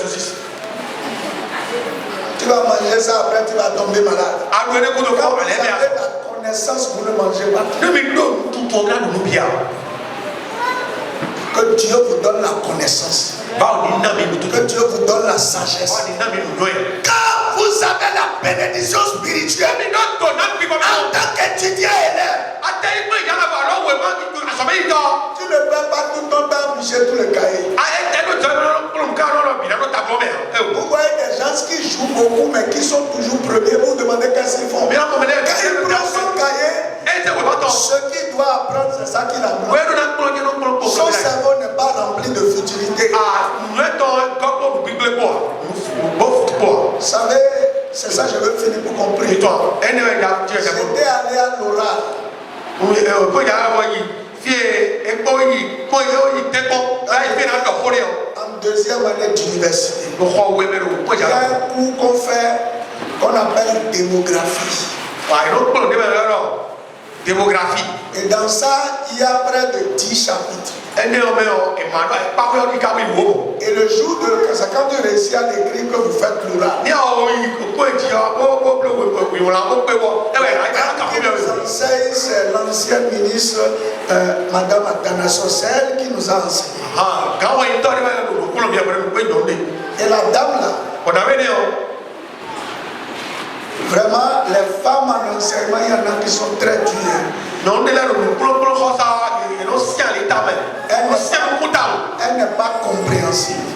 saucisse. Tu vas manger ça, après tu vas tomber malade. Quand vous avez la connaissance, vous ne mangez pas. Que Dieu vous donne la connaissance. Que Dieu vous donne la sagesse. Quand vous avez la bénédiction spirituelle en tant qu'étudiant élève, tu ne peux pas tout ton temps bouger tous les cahiers. Vous voyez des gens qui jouent beaucoup mais qui sont toujours premiers, vous demandez qu'est-ce qu'ils font. Quand il prend son cahier, ce qu'il doit apprendre, c'est ça qu'il apprend. Son cerveau n'est pas rempli de futilité. Vous savez, c'est ça que je veux finir pour comprendre. J'étais allé à l'oral. En deuxième année d'université, il y a un cours qu'on fait, qu'on appelle démographie. Et dans ça, il y a près de 10 chapitres. Et le jour de quand tu réussis à l'écrire que vous faites l'oral, il nous enseigne, c'est l'ancienne ministre Madame Atana Sossel qui nous a enseigné. Et la dame là, vraiment, les femmes en enseignement, il y en a qui sont très dures. Elle n'est pas compréhensible.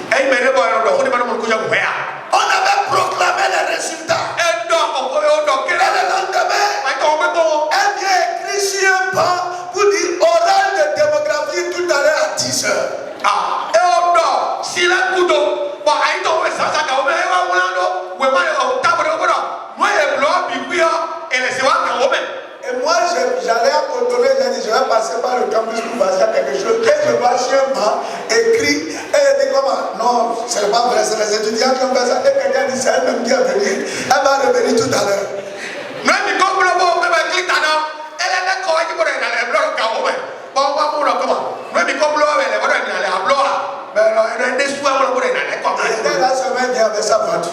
On avait proclamé les résultats. Et le lendemain, elle vient écrire sur un banc pour dire oral de démographie tout à l'heure à 10 heures. Et moi, j'allais à Cotonou, j'ai dit, je vais passer par le campus pour passer à quelque chose. Et je vois sur un banc écrit, et elle dit comment? Non, c'est pas vrai, c'est les étudiants qui ont fait ça. Et quelqu'un dit, c'est elle-même qui a venu. Elle va revenir tout à l'heure. Elle a semaine dit avec sa voiture.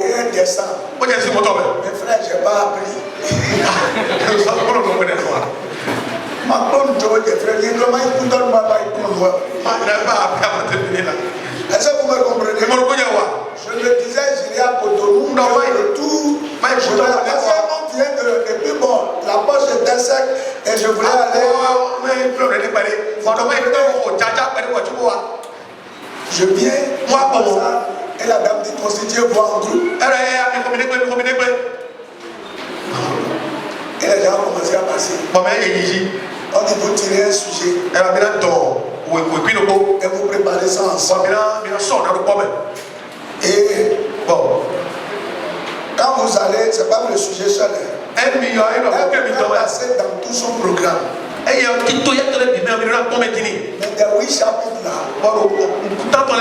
Et elle descend. Mes frères, je n'ai pas appris. Ma Est-ce que vous me comprenez? Je me disais, j'irai à Cotonou, le tour. Parce qu'on vient et puis bon, la poche était sec et je voulais aller. Je viens, moi pour ça, et la dame dit constituez-vous en groupe. Et les gens ont commencé à passer. On dit vous tirez un sujet. Et vous préparez ça ensemble. Et bon, quand vous allez, c'est pas le sujet seul. Elle va passer dans tout son programme. Mais des 8 chapitres là,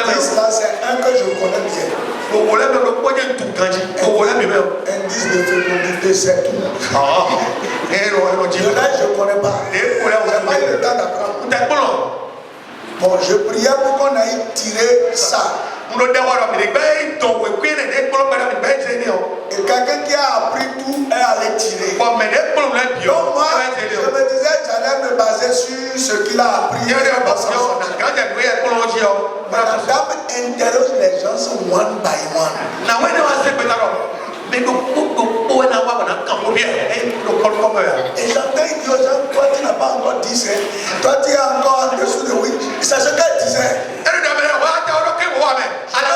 10 là, c'est un que je connais bien. Indice de fécondité, c'est tout. Le reste, je ne connais pas. Je n'ai pas eu le temps d'apprendre. Bon, je priais pour qu'on aille tirer ça. Et quelqu'un qui a appris tout est allé tirer. Donc moi, je me disais, j'allais me baser sur ce qu'il a appris. Mais la dame interroge les gens one by one. Et j'entends une chose, toi tu n'as pas encore dit ça. Toi tu es encore en dessous de oui. C'est ce qu'elle disait. Je vais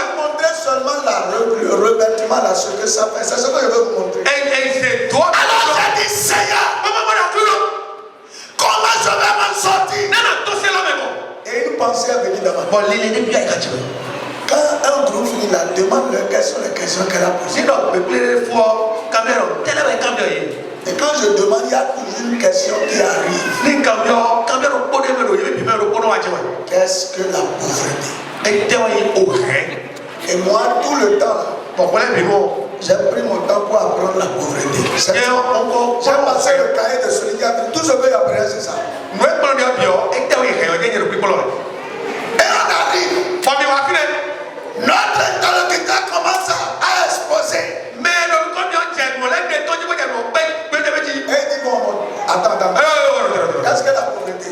vous montrer seulement le revêtement, là, ce que ça fait. C'est ce que je veux vous montrer. Alors j'ai dit, Seigneur, comment je vais m'en sortir? Et une pensée est venue dans ma tête. Quand un groupe finit là, demande leur quelles sont les questions qu'elle a posées. Et quand je demande, il y a toujours une question qui arrive. Qu'est-ce que la pauvreté? Et moi, tout le temps là, j'ai pris mon temps pour apprendre la pauvreté. J'ai passé le cahier de celui qui a pris tout ce que j'ai appris, c'est ça. Et on arrive. Notre interlocuteur commence à exposer. Et il dit bon, attends. Qu'est-ce que la pauvreté?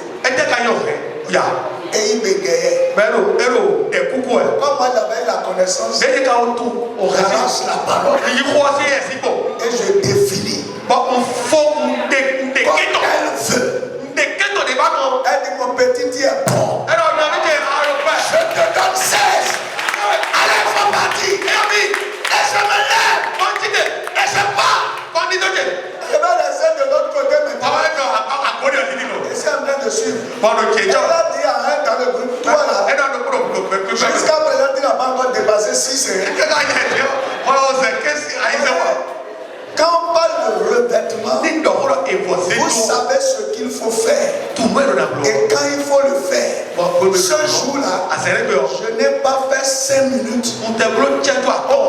Et il bégayait. Comme moi j'avais la connaissance, j'arrache la parole. Et je définis. Comme elle veut. Elle dit mon petit tu es bon. Je te donne 16. Allez, faut partir. Et je me lève. Et je pars. Je vais laisser de l'autre côté maintenant. Et c'est en train de suivre. Elle a dit à un dans le groupe, toi là, jusqu'à présent tu n'as pas encore dépassé 6. Quand on parle de revêtement, vous savez ce qu'il faut faire. Et quand il faut le faire, ce jour-là, je n'ai pas fait 5 minutes. Au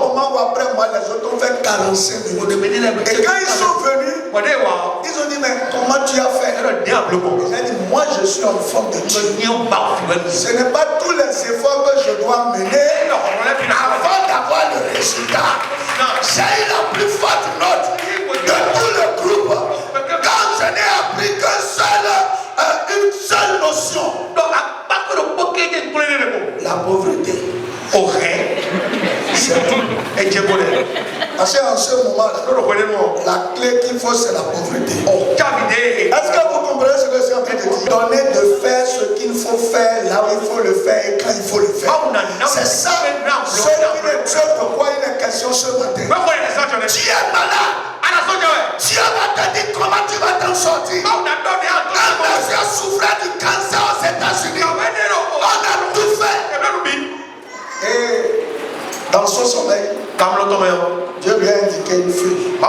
moment où après moi, les autres ont fait 45 minutes. Et quand ils sont venus, ils ont dit, mais comment tu as fait? J'ai dit, moi je suis en forme de Dieu. Ce n'est pas tous les efforts que je dois mener avant d'avoir le résultat. J'ai eu la plus forte note de tout le groupe quand je n'ai appris une seule notion. La pauvreté. C'est tout. Parce qu'en ce moment-là, la clé qu'il faut, c'est la pauvreté. Est-ce que vous comprenez ce que je suis en train de dire? Donner de faire ce qu'il faut faire, là où il faut le faire et quand il faut le faire. C'est ça. Ce pourquoi il est question ce matin. Tu es malade. Dieu va te dire comment tu vas t'en sortir. Un monsieur souffrait du cancer aux États-Unis. On a tout fait. Et dans son sommeil, Dieu lui a indiqué une feuille.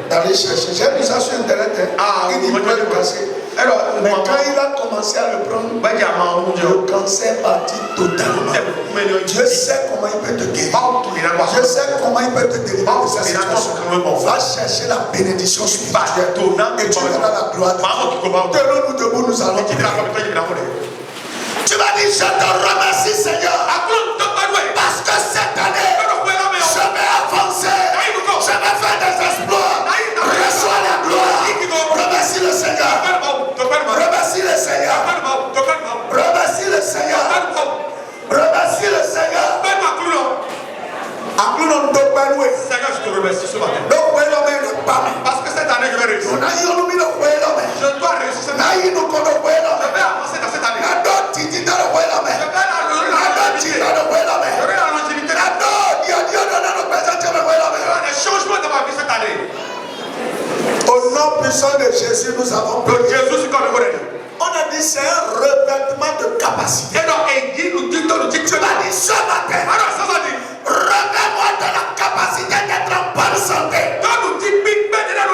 D'aller chercher. J'ai vu ça sur internet. Il dit peut le casser. Mais quand il a commencé à le prendre, le cancer partit totalement. Dieu sait comment il peut te guérir. Dieu sait comment il peut te délivrer de cette situation. Va chercher la bénédiction spirituelle et tu verras la gloire de Dieu. Tenons-nous debout, nous allons prier. Tu m'as dit, je te remercie Seigneur, parce que cette année, je vais avancer, je vais faire des exploits. Reçois la gloire. Remercie le Seigneur. Jésus, nous avons prié. On a dit c'est un revêtement de capacité. Tu m'as dit ce matin, remets-moi de la capacité d'être en bonne santé. La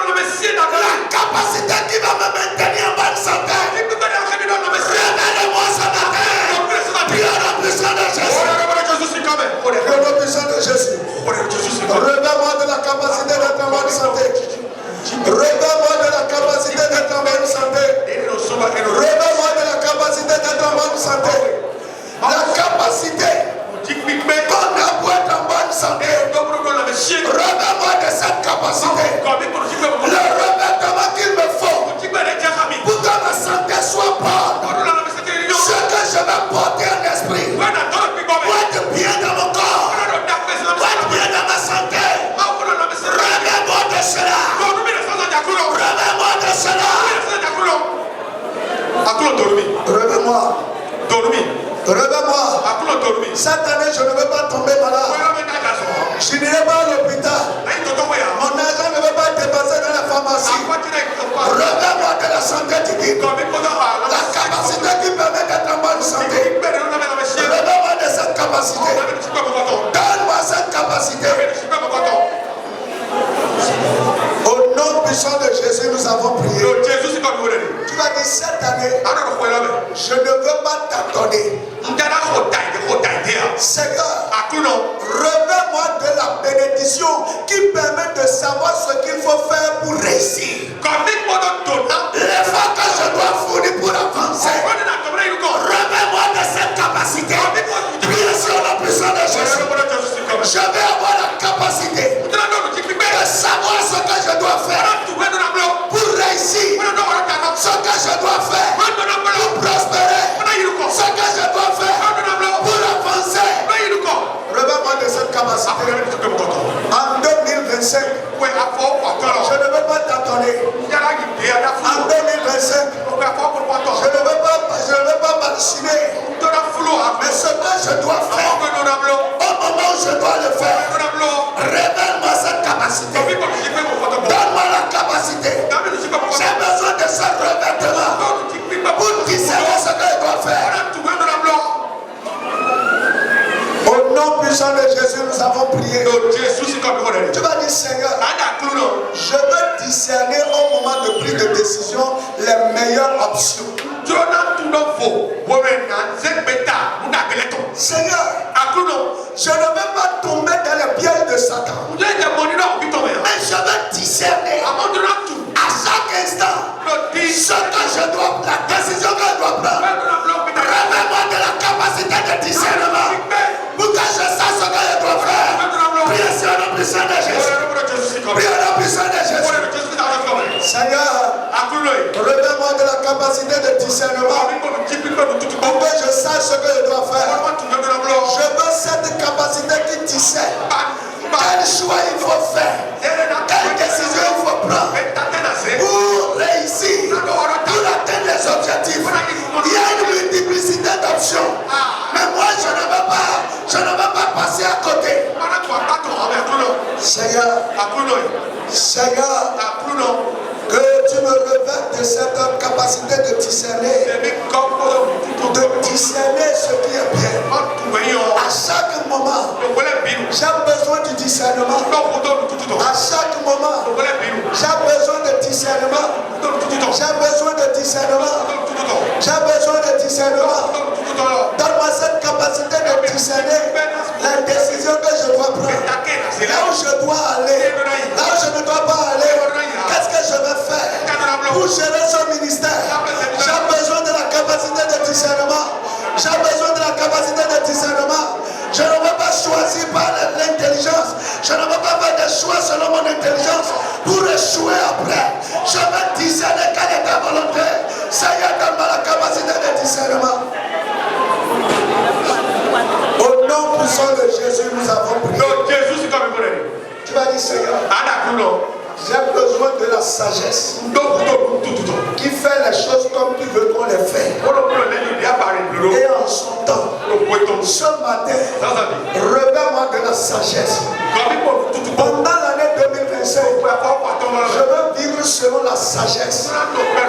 capacité qui va me maintenir en bonne santé. Remets-moi ce matin. Prions la puissance de Jésus. Prions la puissance de Jésus. Remets-moi de la capacité d'être en bonne santé. Remets-moi de la capacité d'être en bonne santé. Remets-moi de la capacité d'être en bonne santé. La capacité qu'on a pour être en bonne santé. Remets-moi de cette capacité. Le revêtement qu'il me faut pour que ma santé soit bonne. Ce que je vais porter en esprit. Pour être bien dans mon corps. Pour être bien dans ma santé. Remets-moi de cela. Remets-moi de cela. Remets-moi. Remets-moi. Cette année, je ne veux pas tomber malade. Je n'irai pas à l'hôpital. Mon argent ne veut pas être dépensé dans la pharmacie. Remets-moi de la santé divine. La capacité qui permet d'être en bonne santé. Remets-moi de cette capacité. Donne-moi cette capacité. Au nom puissant de Jésus, nous avons prié. Tu vas dire cette année, je ne veux pas t'attendre. Seigneur, remets-moi de la bénédiction qui permet de savoir ce qu'il faut faire pour réussir. L'effort que je dois fournir pour avancer. Remets-moi de cette capacité. Priez sur la puissance de Jésus. Je vais avoir la capacité de savoir ce que je dois faire pour réussir. Ce que je dois faire pour prospérer. Ce que je dois faire pour avancer. Remets-moi de cette capacité. En 2025, je ne veux pas t'attendre. En 2025, je ne veux pas vacciner. Mais ce que je dois faire, au moment où je dois le faire, révèle-moi cette capacité. Donne-moi la capacité. J'ai besoin de ce revêtement pour discerner ce que je dois faire. Au nom puissant de Jésus, nous avons prié. Tu vas dire, Seigneur, je veux discerner au moment de prise de décision les meilleures options. Seigneur, je ne veux pas tomber dans les pièges de Satan. Mais je veux discerner à chaque instant ce que je dois, la décision que je dois prendre. Remets-moi de la capacité de discernement pour que je sache ce que je dois faire. Priez sur la puissance de Jésus. Priez la puissance de Jésus. Seigneur, remets-moi de la capacité de discernement pour que je sache ce que je dois faire. Je veux cette capacité qui discerne quel choix il faut faire, quelle décision il faut prendre pour réussir, pour atteindre les objectifs. Il y a une multiplicité d'options, mais moi je ne veux pas passer à côté. Seigneur, que tu me revêtes de cette capacité de discerner ce qui est bien. À chaque moment, j'ai besoin du discernement. À chaque moment, j'ai besoin de discernement. J'ai besoin de discernement. J'ai besoin de discernement. Donne-moi cette capacité de discerner la décision que je dois prendre. Là où je dois aller, là où je ne dois pas aller. Qu'est-ce que je vais faire pour gérer ce ministère? J'ai besoin de la capacité de discernement. J'ai besoin de la capacité de discernement. Je ne veux pas choisir par l'intelligence. Je ne veux pas faire des choix selon mon intelligence pour échouer après. Je veux discerner quelle est ta volonté. Seigneur, donne-moi la capacité de discernement. Au nom puissant de Jésus, nous avons prié. Tu vas dire, Seigneur, j'ai besoin de la sagesse qui fait les choses comme tu veux qu'on les fait. Et en son temps, ce matin, remets-moi de la sagesse. Pendant l'année 2025, je veux vivre selon la sagesse.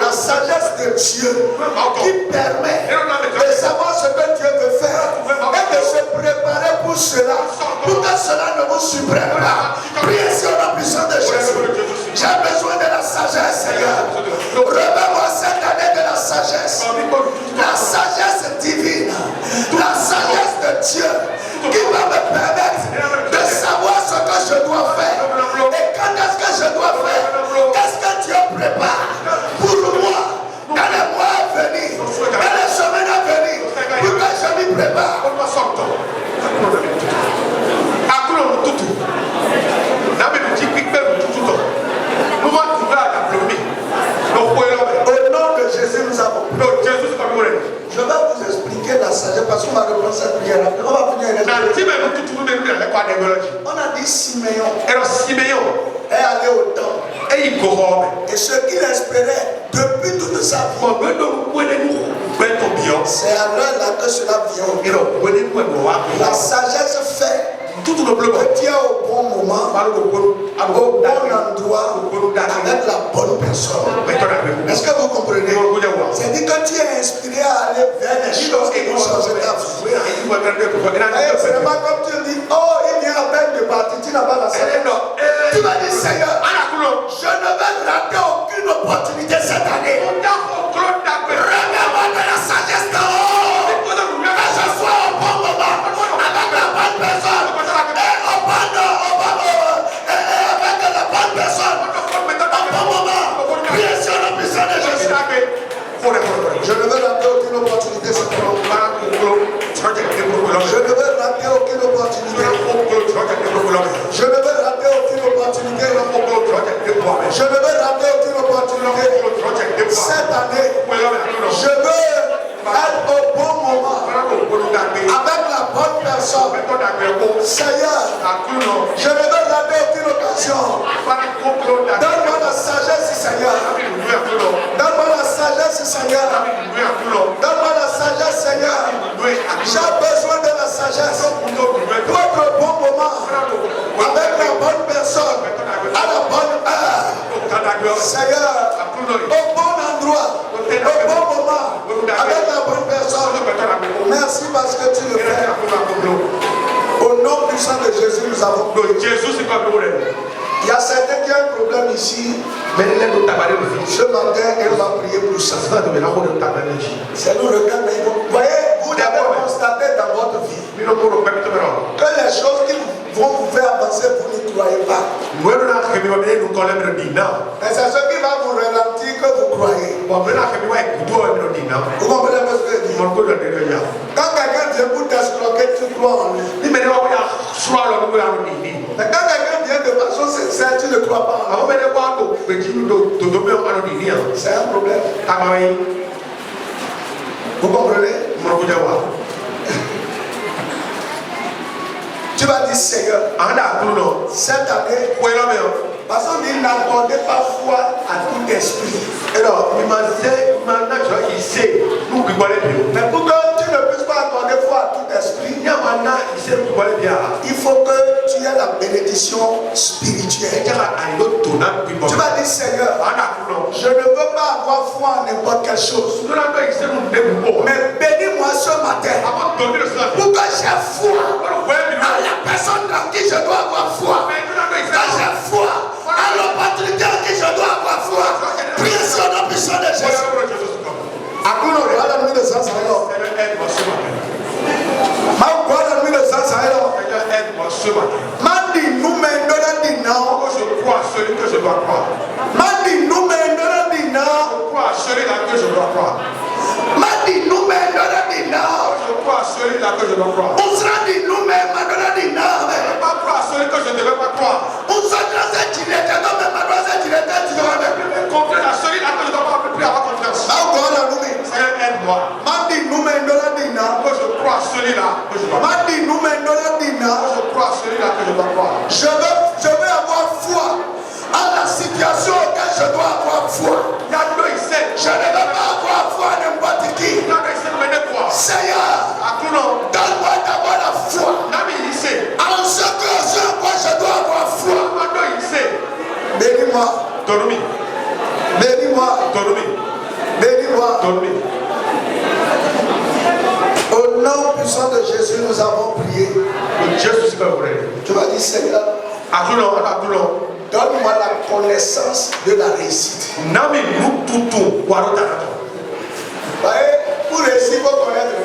La sagesse de Dieu qui permet de savoir ce que Dieu veut faire et de se préparer pour cela, pour que cela ne vous surprenne pas. Priez sur la puissance de Jésus. J'ai besoin de la sagesse, Seigneur. Remets-moi cette année de la sagesse. La sagesse divine. La sagesse de Dieu qui va me permettre de savoir ce que je dois faire. Et quand est-ce que je dois faire? Qu'est-ce que Dieu prépare pour moi dans les mois à venir, dans les semaines à venir, pour que je m'y prépare? Au nom de Jésus, nous avons. Je vais vous expliquer la sagesse parce qu'on va reprendre cette prière. On va finir. On a dit Siméon est allé au temple. Et ce qu'il espérait depuis toute sa vie, c'est à l'heure là que cela vient. La sagesse fait que tu es au bon moment, au bon endroit, avec la bonne personne. Est-ce que vous comprenez? C'est-à-dire que tu es inspiré à aller vers les choses qui vont changer ta vie. Ce n'est pas comme tu dis, oh, il vient à peine de partir, tu n'as pas la sagesse. Tu vas dire, Seigneur, je ne vais rater aucune opportunité cette année. Remets-moi de la sagesse d'en haut, que je sois au bon moment, avec la bonne personne. Avec la bonne personne, au bon moment, priez sur la puissance de Jésus. Je ne veux rater aucune opportunité cette année. Je ne veux rater aucune opportunité. Je ne veux rater aucune opportunité. Je ne veux rater aucune opportunité. Cette année, je veux être au bon moment, avec la bonne personne. Seigneur, je ne veux rater aucune occasion. Donne-moi la sagesse, Seigneur. Donne-moi la sagesse, Seigneur. Donne-moi la sagesse, Seigneur. J'ai besoin de la sagesse pour être au bon moment, avec la bonne personne, à la bonne heure. Seigneur, au bon endroit, au bon moment, avec la bonne personne. Merci parce que tu le fais. Au nom puissant de Jésus, nous avons prié. Il y a certains qui ont un problème ici. Ce matin, elle va prier pour ça. C'est nous le cas. Vous voyez, vous devez constater dans votre vie que les choses qui vont vous faire avancer, vous n'y croyez pas. Et c'est ce qui va vous ralentir que vous croyez. Vous comprenez ce que je dis? Quand quelqu'un vient pour t'escroquer, tu crois en lui. Mais quand quelqu'un vient de façon sincère, tu ne crois pas en lui. C'est un problème. Vous comprenez? Tu vas dire, Seigneur, cette année, parce qu'on dit n'accordez pas foi à tout esprit. Mais pour que tu ne puisses pas accorder foi à tout esprit, il faut que tu aies la bénédiction spirituelle. Tu vas dire, Seigneur, je ne veux pas avoir foi en n'importe quelle chose. Mais bénis-moi ce matin pour que j'ai foi à la personne dans qui je dois avoir foi. Quand j'ai foi à l'opportunité en qui je dois avoir foi. Priez sur la puissance de Jésus. Mandi nous maintenant dit non. Je crois celui que je dois croire. Mandi nous maintenant dit non. Je crois celui-là que je dois croire. Mandi nous maintenant dit non. Je crois celui-là que je dois croire. On sera dit nous maintenant dit non. Je ne vais pas croire celui que je ne devais pas croire. On sera dit tu n'étais pas même mademoiselle, tu n'étais tu dois même confiance à celui-là que je dois pas plus avoir confiance. Seigneur, aide-moi. Mandi nous maintenant dit non. Je crois celui-là que je dois croire. Mandi nous maintenant dit non. Je crois celui-là que je dois croire. Je veux avoir foi à la situation auquel je dois avoir foi. Je ne veux pas avoir foi à n'importe qui. Seigneur, donne-moi d'abord la foi. En ce à quoi je dois avoir foi. Bénis-moi. Bénis-moi. Bénis-moi. Au nom puissant de Jésus, nous avons prié. Tu vas dire, Seigneur, donne-moi la connaissance de la réussite. Pour réussir, il faut connaître.